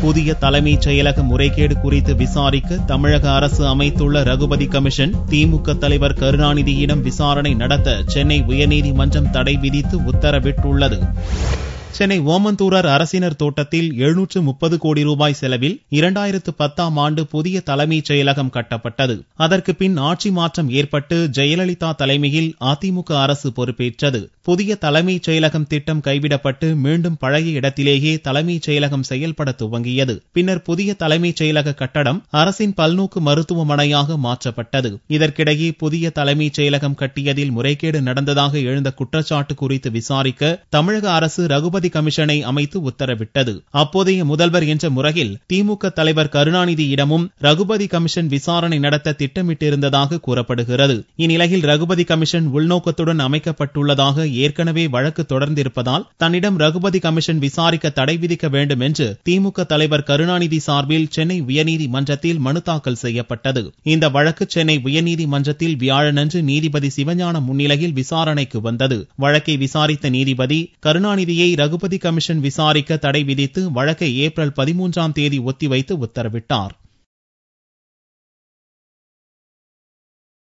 புதிய தலைமைச் செயலக முறைகேடு குறித்து விசாரிக்க தமிழக அரசு அமைத்துள்ள ரகுபதி கமிஷன் திமுக தலைவர் கருணாநிதியிடம் விசாரணை நடத்த சென்னை உயர்நீதிமன்றம் தடை விதித்து உத்தரவிட்டுள்ளது. சென்னை ஓமந்தூரார் அரசினர் தோட்டத்தில் 730 கோடி ரூபாய் செலவில் 2010ஆம் ஆண்டு புதிய தலைமைச் செயலகம் கட்டப்பட்டது. அதற்கு பின் ஆட்சி மாற்றம் ஏற்பட்டு ஜெயலலிதா தலைமையில் அதிமுக அரசு பொறுப்பேற்றது. புதிய தலைமைச் செயலகம் திட்டம் கைவிடப்பட்டு மீண்டும் பழைய இடத்திலேயே தலைமைச் செயலகம் செயல்பட துவங்கியது. பின்னர் புதிய தலைமைச் செயலக கட்டடம் அரசின் பல்நோக்கு மருத்துவமனையாக மாற்றப்பட்டது. இதற்கிடையே புதிய தலைமைச் செயலகம் கட்டியதில் முறைகேடு நடந்ததாக எழுந்த குற்றச்சாட்டு குறித்து விசாரிக்க தமிழக அரசு ரகுபதி கமிஷனை அமைத்து உத்தரவிட்டது. அப்போதைய முதல்வர் என்ற முறையில் திமுக தலைவர் கருணாநிதியிடமும் ரகுபதி கமிஷன் விசாரணை நடத்த திட்டமிட்டிருந்ததாக கூறப்படுகிறது. இந்நிலையில் ரகுபதி கமிஷன் உள்நோக்கத்துடன் அமைக்கப்பட்டுள்ளதாக ஏற்கனவே வழக்கு தொடர்ந்திருப்பதால் தன்னிடம் ரகுபதி கமிஷன் விசாரிக்க தடை விதிக்க வேண்டும் என்று திமுக தலைவர் கருணாநிதி சார்பில் சென்னை உயர்நீதிமன்றத்தில் மனு தாக்கல் செய்யப்பட்டது. இந்த வழக்கு சென்னை உயர்நீதிமன்றத்தில் வியாழனன்று நீதிபதி சிவஞானம் முன்னிலையில் விசாரணைக்கு வந்தது. வழக்கை விசாரித்த நீதிபதி கருணாநிதியை ரகுபதி கமிஷன் விசாரிக்க தடை விதித்து வழக்கை ஏப்ரல் 13ஆம் தேதி ஒத்திவைத்து உத்தரவிட்டார்.